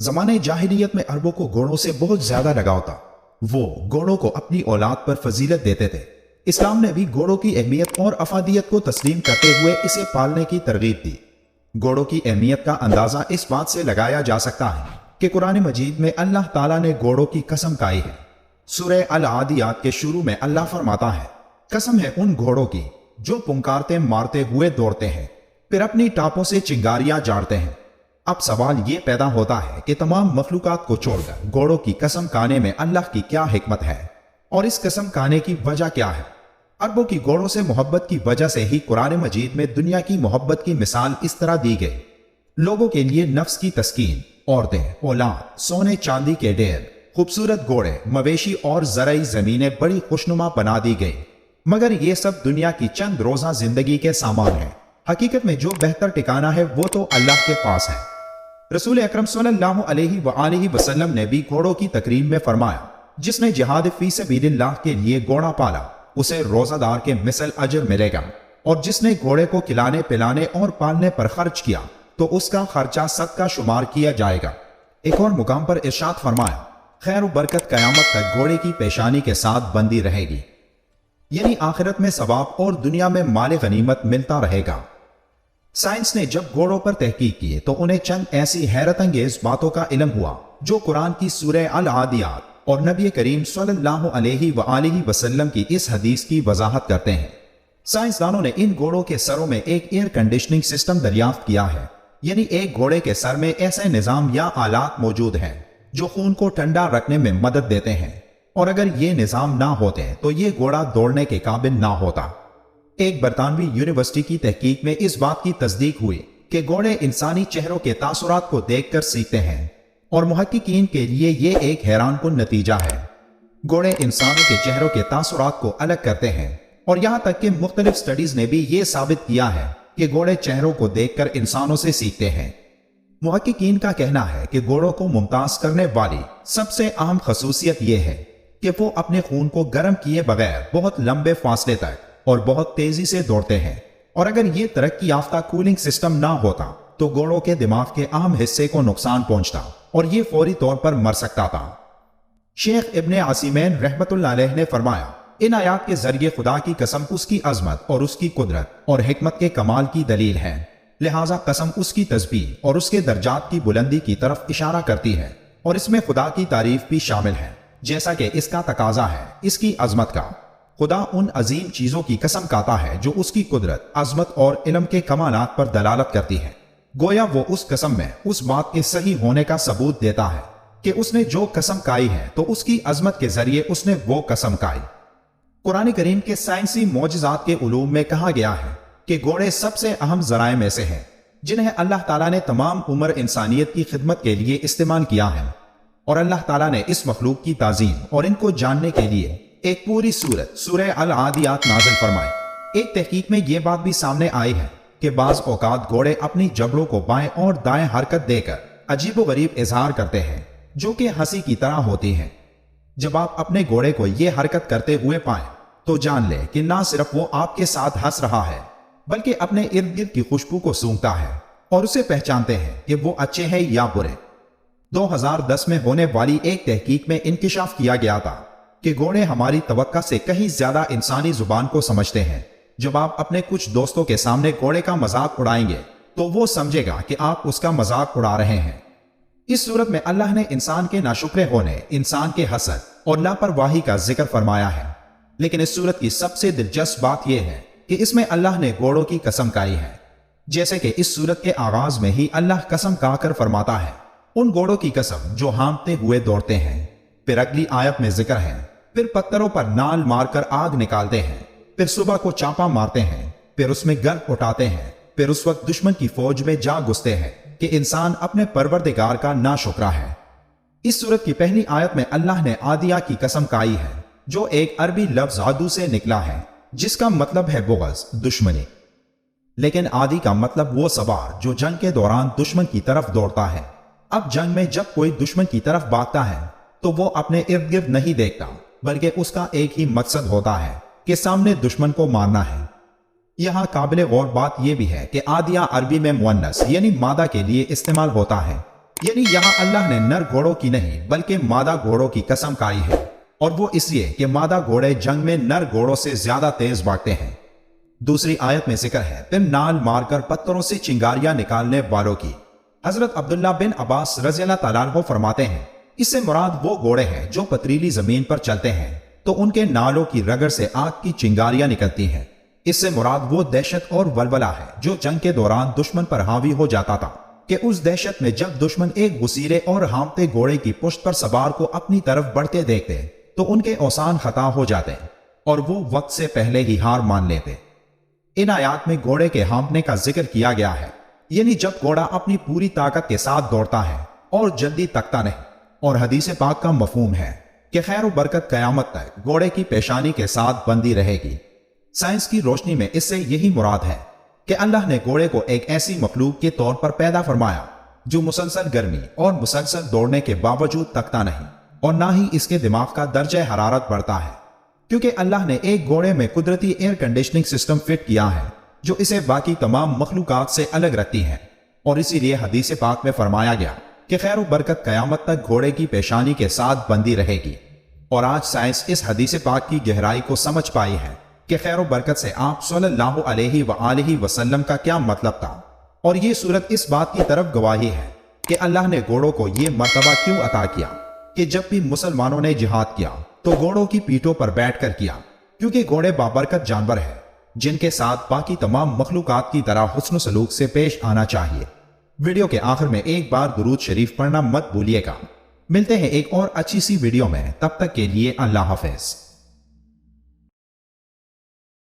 जमाने जाहिलियत में अरबों को घोड़ों से बहुत ज्यादा लगाव था। वो घोड़ों को अपनी औलाद पर फजीलत देते थे। इस्लाम ने भी घोड़ों की अहमियत और अफादियत को तस्लीम करते हुए इसे पालने की तरगीब दी। घोड़ों की अहमियत का अंदाजा इस बात से लगाया जा सकता है कि कुरान मजीद में अल्लाह ताला ने घोड़ों की कसम खाई है। सूरह अल आदियात के शुरू में अल्लाह फरमाता है, कसम है उन घोड़ों की जो पुकारते मारते हुए दौड़ते हैं, फिर अपनी टापों से चिंगारियां जाड़ते हैं। अब सवाल ये पैदा होता है कि तमाम मखलूकात को छोड़कर घोड़ों की कसम खाने में अल्लाह की क्या हिकमत है और इस कसम खाने की वजह क्या है। अरबों की घोड़ों से मोहब्बत की वजह से ही कुरान मजीद में दुनिया की मोहब्बत की मिसाल इस तरह दी गई। लोगों के लिए नफ्स की तस्कीन, औरतें, औलाद, सोने चांदी के ढेर, खूबसूरत घोड़े, मवेशी और ज़राई ज़मीनें बड़ी खुशनुमा बना दी गई। मगर ये सब दुनिया की चंद रोज़ा जिंदगी के सामान हैं। हकीकत में जो बेहतर ठिकाना है वो तो अल्लाह के पास है। रसूल अकरम सल्लल्लाहु अलैहि वसल्लम ने भी घोड़ों की तकरीम में फरमाया, जिसने जिहाद फी सबीलिल्लाह के लिए घोड़ा पाला उसे रोजादार के मिसल अजर मिलेगा, और जिसने घोड़े को खिलाने पिलाने और पालने पर खर्च किया तो उसका खर्चा सदका शुमार किया जाएगा। एक और मुकाम पर इरशाद फरमाया, खैर बरकत कयामत तक घोड़े की पेशानी के साथ बंदी रहेगी, यानी आखिरत में सवाब और दुनिया में माल गनीमत मिलता रहेगा। साइंस ने जब घोड़ों पर तहकीक की तो उन्हें चंद ऐसी हैरत अंगेज बातों का इल्म हुआ जो कुरान की सूरह अल आदियात और नबी करीम सल्लल्लाहु अलैहि वसल्लम की इस हदीस की वजाहत करते हैं। साइंसदानों ने इन घोड़ों के सरों में एक एयर कंडीशनिंग सिस्टम दरियाफ्त किया है, यानी एक घोड़े के सर में ऐसे निजाम या आलात मौजूद हैं जो खून को ठंडा रखने में मदद देते हैं, और अगर ये निजाम ना होते तो ये घोड़ा दौड़ने के काबिल ना होता। एक बरतानवी यूनिवर्सिटी की तहकीक में इस बात की तस्दीक हुई कि घोड़े इंसानी चेहरों के तासुरात को देखकर सीखते हैं, और मुहक्किकीन के लिए ये एक हैरानकुन नतीजा है। घोड़े इंसानों के चेहरों के तासुरात को अलग करते हैं, और यहाँ तक कि मुख्तलिफ स्टडीज ने भी ये साबित किया है कि घोड़े चेहरों को देखकर इंसानों से सीखते हैं। मुहक्किकीन का कहना है कि घोड़ों को मुमताज करने वाली सबसे अहम खसूसियत यह है कि वो अपने खून को गर्म किए बगैर बहुत लंबे फासले तक और बहुत तेजी से दौड़ते हैं, और अगर ये तरक्की याफ्ता कूलिंग सिस्टम ना होता तो घोड़ों के दिमाग के अहम हिस्से को नुकसान पहुंचता और ये फौरी तौर पर मर सकता था। शेख इब्ने आसिमैन रहमतुल्लाह अलैह ने फरमाया, इन आयात के जरिए खुदा की कसम उसकी अजमत और उसकी कुदरत और हिकमत के कमाल की दलील है, लिहाजा कसम उसकी तस्बीह और उसके दर्जात की बुलंदी की तरफ इशारा करती है, और इसमें खुदा की तारीफ भी शामिल है जैसा कि इसका तकाजा है इसकी अजमत का। खुदा उन अजीम चीजों की कसम खाता है जो उसकी कुदरत, अजमत और इल्म के कमालात पर दलालत करती है। गोया वो उस कसम में उस बात के सही होने का सबूत देता है कि उसने जो कसम खाई है तो उसकी अजमत के जरिए उसने वो कसम खाई। कुरान करीम के साइंसी मौजज़ात के उलूम में कहा गया है कि घोड़े सबसे अहम जराए में से हैं जिन्हें अल्लाह ताला ने तमाम उम्र इंसानियत की खिदमत के लिए इस्तेमाल किया है, और अल्लाह ताला ने इस मखलूक की ताजीम और इनको जानने के लिए एक पूरी सूरत सूरह अल आदियात नाज़िल फरमाई। एक तहकीक में यह बात भी सामने आई है कि बाज़ औकात घोड़े अपनी जबड़ों को बाएं और दाएं हरकत देकर अजीबोगरीब इजहार करते हैं जो कि हंसी की तरह होती है। जब आप अपने घोड़े को यह हरकत करते हुए पाएं तो जान लें कि ना सिर्फ वो आपके साथ हंस रहा है बल्कि अपने इर्द गिर्द की खुशबू को सूंघता है और उसे पहचानते हैं कि वो अच्छे हैं या बुरे। 2010 में होने वाली एक तहकीक में इंकिशाफ किया गया था कि घोड़े हमारी तवक्का से कहीं ज्यादा इंसानी जुबान को समझते हैं। जब आप अपने कुछ दोस्तों के सामने घोड़े का मजाक उड़ाएंगे तो वो समझेगा कि आप उसका मजाक उड़ा रहे हैं। इस सूरत में अल्लाह ने इंसान के नाशुक्रे होने, इंसान के हसद और लापरवाही का जिक्र फरमाया है, लेकिन इस सूरत की सबसे दिलचस्प बात यह है कि इसमें अल्लाह ने घोड़ों की कसम खाई है। जैसे कि इस सूरत के आगाज में ही अल्लाह कसम खाकर फरमाता है, उन घोड़ों की कसम जो हाँफते हुए दौड़ते हैं। फिर अगली आयत में जिक्र है, फिर पत्थरों पर नाल मारकर आग निकालते हैं, फिर सुबह को चापा मारते हैं, फिर उसमें गर्द उठाते हैं, फिर उस वक्त दुश्मन की फौज में जा घुसते हैं कि इंसान अपने परवरदिगार का नाशुक्रा है। इस सूरत की पहली आयत में अल्लाह ने आदिया की कसम खाई है जो एक अरबी लफ्ज आदू से निकला है जिसका मतलब है बुग़्ज़, दुश्मनी। लेकिन आदि का मतलब वो सवार जो जंग के दौरान दुश्मन की तरफ दौड़ता है। अब जंग में जब कोई दुश्मन की तरफ भागता है तो वो अपने इर्द गिर्द नहीं देखता बल्कि उसका एक ही मकसद होता है कि सामने दुश्मन को मारना है। यहाँ काबिल गौर बात यह भी है कि आदिया अरबी में मुअन्नस यानी मादा के लिए इस्तेमाल होता है, यानी यहाँ अल्लाह ने नर घोड़ों की नहीं बल्कि मादा घोड़ों की कसम खाई है, और वो इसलिए कि मादा घोड़े जंग में नर घोड़ों से ज्यादा तेज भागते हैं। दूसरी आयत में जिक्र है फिर नाल मारकर पत्थरों से चिंगारियां निकालने वालों की। हजरत अब्दुल्ला बिन अब्बास रज़ियल्लाहु तआला अन्हु फरमाते हैं, इससे मुराद वो घोड़े हैं जो पथरीली जमीन पर चलते हैं तो उनके नालों की रगड़ से आग की चिंगारियां निकलती हैं। इससे मुराद वो दहशत और वलवला है जो जंग के दौरान दुश्मन पर हावी हो जाता था कि उस दहशत में जब दुश्मन एक गुसीले और हांफते घोड़े की पुश्त पर सवार को अपनी तरफ बढ़ते देखते तो उनके औसान खता हो जाते और वो वक्त से पहले ही हार मान लेते। इन आयात में घोड़े के हांफने का जिक्र किया गया है, यानी जब घोड़ा अपनी पूरी ताकत के साथ दौड़ता है और जल्दी तकता नहीं। और हदीस पाक का मफहूम है कि खैर और बरकत कयामत तक घोड़े की पेशानी के साथ बंदी रहेगी। साइंस की रोशनी में इससे यही मुराद है कि अल्लाह ने घोड़े को एक ऐसी मखलूक के तौर पर पैदा फरमाया जो मुसलसल गर्मी और मुसलसल दौड़ने के बावजूद तकता नहीं और ना ही इसके दिमाग का दर्जा हरारत बढ़ता है, क्योंकि अल्लाह ने एक घोड़े में कुदरती एयर कंडीशनिंग सिस्टम फिट किया है जो इसे बाकी तमाम मखलूकात से अलग रखती है। और इसीलिए हदीस पाक में फरमाया गया कि खैर व बरकत कयामत तक घोड़े की पेशानी के साथ बंदी रहेगी। और आज साइंस इस हदीस पाक की गहराई को समझ पाई है कि खैर व बरकत से आप सल्लल्लाहु अलैहि वसल्लम का क्या मतलब था। और ये सूरत इस बात की तरफ गवाही है कि अल्लाह ने घोड़ों को ये मर्तबा क्यों अता किया कि जब भी मुसलमानों ने जिहाद किया तो घोड़ों की पीठों पर बैठकर किया, क्योंकि घोड़े बाबरकत जानवर हैं जिनके साथ बाकी तमाम मखलूकात की तरह हुस्न सलूक से पेश आना चाहिए। वीडियो के आखिर में एक बार दुरूद शरीफ पढ़ना मत भूलिएगा। मिलते हैं एक और अच्छी सी वीडियो में, तब तक के लिए अल्लाह हाफिज।